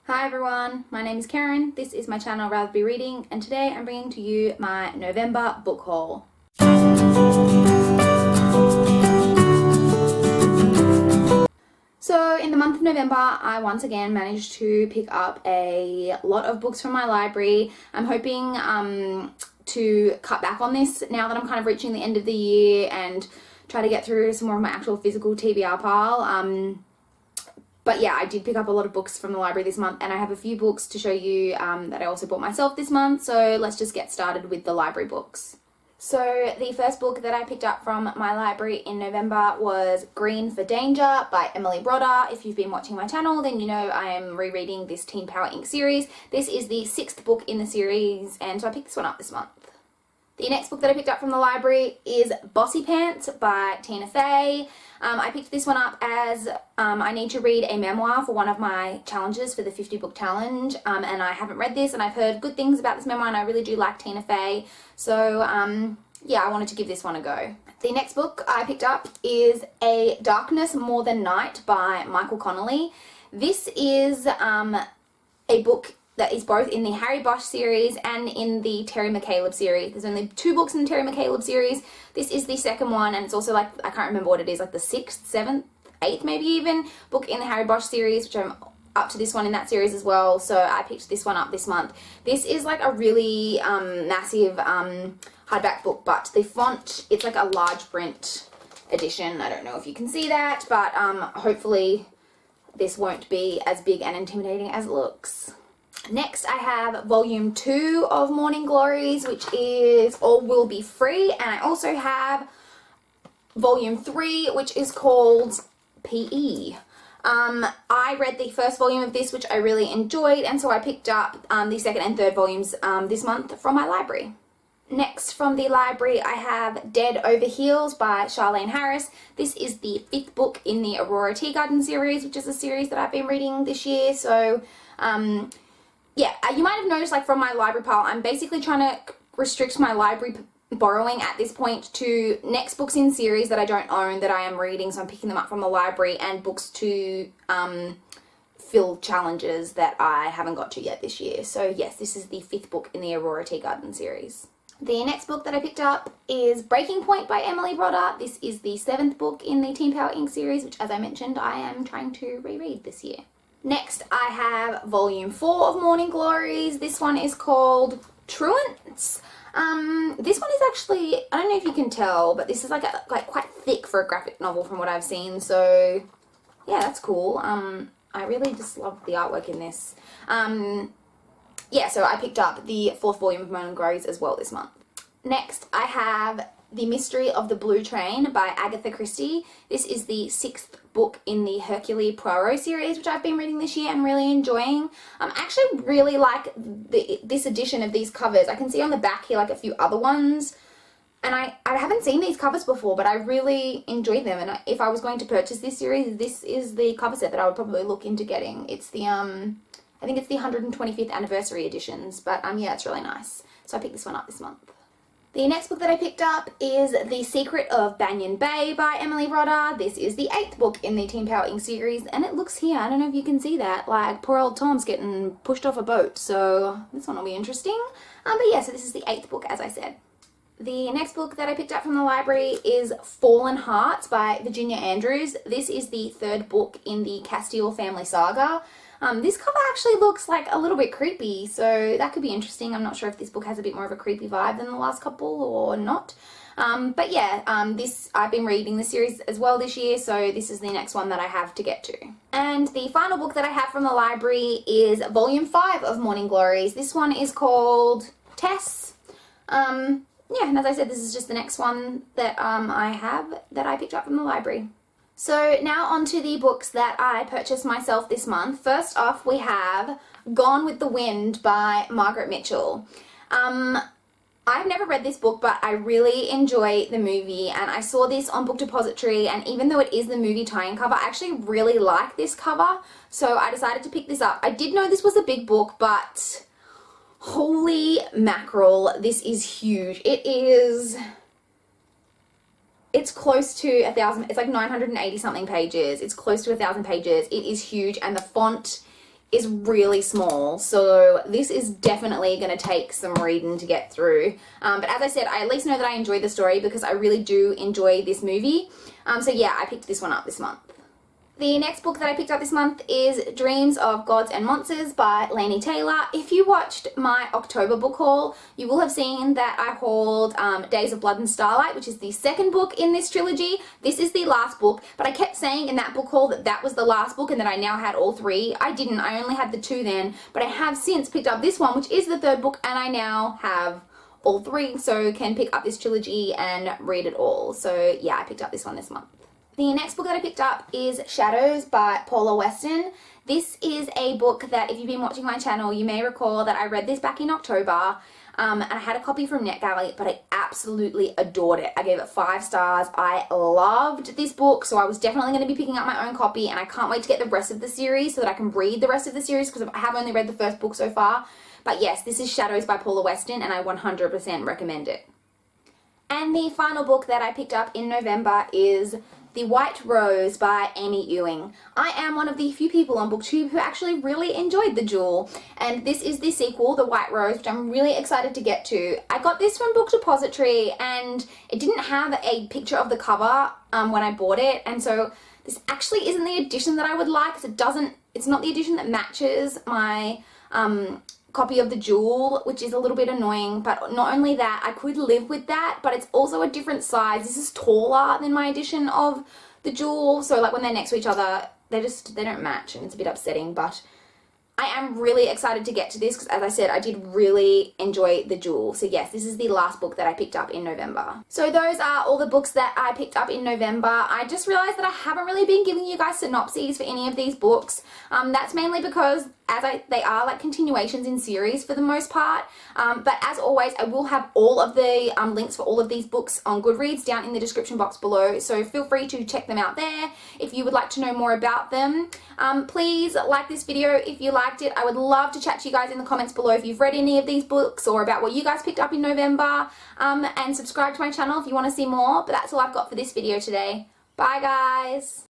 Hi everyone, my name is Karen, this is my channel RatherBeReading, and today I'm bringing to you my November book haul. So in the month of November, I once again managed to pick up a lot of books from my library. I'm hoping to cut back on this now that I'm kind of reaching the end of the year and try to get through some more of my actual physical TBR pile. But yeah, I did pick up a lot of books from the library this month, and I have a few books to show you that I also bought myself this month. So let's just get started with the library books. So the first book that I picked up from my library in November was Green for Danger by Emily Brodder. If you've been watching my channel, then you know I am rereading this Teen Power Inc. series. This is the 6th book in the series, and so I picked this one up this month. The next book that I picked up from the library is Bossy Pants by Tina Fey. I picked this one up as I need to read a memoir for one of my challenges for the 50 book challenge, and I haven't read this, and I've heard good things about this memoir, and I really do like Tina Fey, so yeah, I wanted to give this one a go. The next book I picked up is A Darkness More Than Night by Michael Connolly. This is a book that is both in the Harry Bosch series and in the Terry McCaleb series. There's only 2 books in the Terry McCaleb series. This is the second one, and it's also like, I can't remember what it is, like the 6th, 7th, 8th maybe even, book in the Harry Bosch series, which I'm up to this one in that series as well, so I picked this one up this month. This is like a really massive hardback book, but the font, it's like a large print edition. I don't know if you can see that, but hopefully this won't be as big and intimidating as it looks. Next, I have volume 2 of Morning Glories, which is All Will Be Free, and I also have volume 3, which is called PE. I read the first volume of this, which I really enjoyed, and so I picked up the second and third volumes this month from my library. Next from the library, I have Dead Over Heels by Charlaine Harris. This is the 5th book in the Aurora Teagarden series, which is a series that I've been reading this year, so yeah, you might have noticed, like, from my library pile, I'm basically trying to restrict my library borrowing at this point to next books in series that I don't own that I am reading, so I'm picking them up from the library, and books to fill challenges that I haven't got to yet this year. So yes, this is the 5th book in the Aurora Teagarden series. The next book that I picked up is Breaking Point by Emily Brodder. This is the 7th book in the Teen Power Inc. series, which, as I mentioned, I am trying to reread this year. Next, I have volume 4 of Morning Glories. This one is called Truants. This one is actually, I don't know if you can tell, but this is like quite thick for a graphic novel from what I've seen. So yeah, that's cool. I really just love the artwork in this. Yeah, so I picked up the 4th volume of Morning Glories as well this month. Next, I have The Mystery of the Blue Train by Agatha Christie. This is the 6th book in the Hercule Poirot series, which I've been reading this year and really enjoying. I actually really like this edition of these covers. I can see on the back here like a few other ones, and I haven't seen these covers before, but I really enjoyed them, and if I was going to purchase this series, this is the cover set that I would probably look into getting. It's the I think it's the 125th anniversary editions, but yeah, it's really nice. So I picked this one up this month. The next book that I picked up is The Secret of Banyan Bay by Emily Brodder. This is the 8th book in the Teen Power Inc. series, and it looks here, I don't know if you can see that, like poor old Tom's getting pushed off a boat, so this one will be interesting. But yeah, so this is the 8th book, as I said. The next book that I picked up from the library is Fallen Hearts by Virginia Andrews. This is the 3rd book in the Castile family saga. This cover actually looks like a little bit creepy, so that could be interesting. I'm not sure if this book has a bit more of a creepy vibe than the last couple or not. But yeah, I've been reading the series as well this year, so this is the next one that I have to get to. And the final book that I have from the library is volume 5 of Morning Glories. This one is called Tess. Yeah, and as I said, this is just the next one that I have that I picked up from the library. So now on to the books that I purchased myself this month. First off, we have Gone with the Wind by Margaret Mitchell. I've never read this book, but I really enjoy the movie, and I saw this on Book Depository, and even though it is the movie tie-in cover, I actually really like this cover, so I decided to pick this up. I did know this was a big book, but holy mackerel, this is huge. It's close to 1,000, it's like 980 something pages. It's close to 1,000 pages. It is huge, and the font is really small, so this is definitely going to take some reading to get through. But as I said, I at least know that I enjoyed the story because I really do enjoy this movie. So yeah, I picked this one up this month. The next book that I picked up this month is Dreams of Gods and Monsters by Laini Taylor. If you watched my October book haul, you will have seen that I hauled Days of Blood and Starlight, which is the second book in this trilogy. This is the last book, but I kept saying in that book haul that that was the last book and that I now had all three. I didn't. I only had the two then, but I have since picked up this one, which is the third book, and I now have all three, so can pick up this trilogy and read it all. So yeah, I picked up this one this month. The next book that I picked up is Shadows by Paula Weston. This is a book that, if you've been watching my channel, you may recall that I read this back in October, and I had a copy from NetGalley, but I absolutely adored it. I gave it 5 stars. I loved this book, so I was definitely going to be picking up my own copy, and I can't wait to get the rest of the series so that I can read the rest of the series because I have only read the first book so far. But yes, this is Shadows by Paula Weston, and I 100% recommend it. And the final book that I picked up in November is The White Rose by Amy Ewing. I am one of the few people on BookTube who actually really enjoyed The Jewel, and this is the sequel, The White Rose, which I'm really excited to get to. I got this from Book Depository, and it didn't have a picture of the cover when I bought it, and so this actually isn't the edition that I would like, because it's not the edition that matches my copy of The Jewel, which is a little bit annoying. But not only that, I could live with that, but it's also a different size. This is taller than my edition of The Jewel, so like when they're next to each other, they don't match, and it's a bit upsetting. But I am really excited to get to this because, as I said, I did really enjoy The Jewel. So yes, this is the last book that I picked up in November. So those are all the books that I picked up in November. I just realized that I haven't really been giving you guys synopses for any of these books. That's mainly because they are like continuations in series for the most part. But as always, I will have all of the links for all of these books on Goodreads down in the description box below. So feel free to check them out there if you would like to know more about them. Please like this video if you liked it. I would love to chat to you guys in the comments below if you've read any of these books or about what you guys picked up in November. And subscribe to my channel if you want to see more. But that's all I've got for this video today. Bye guys!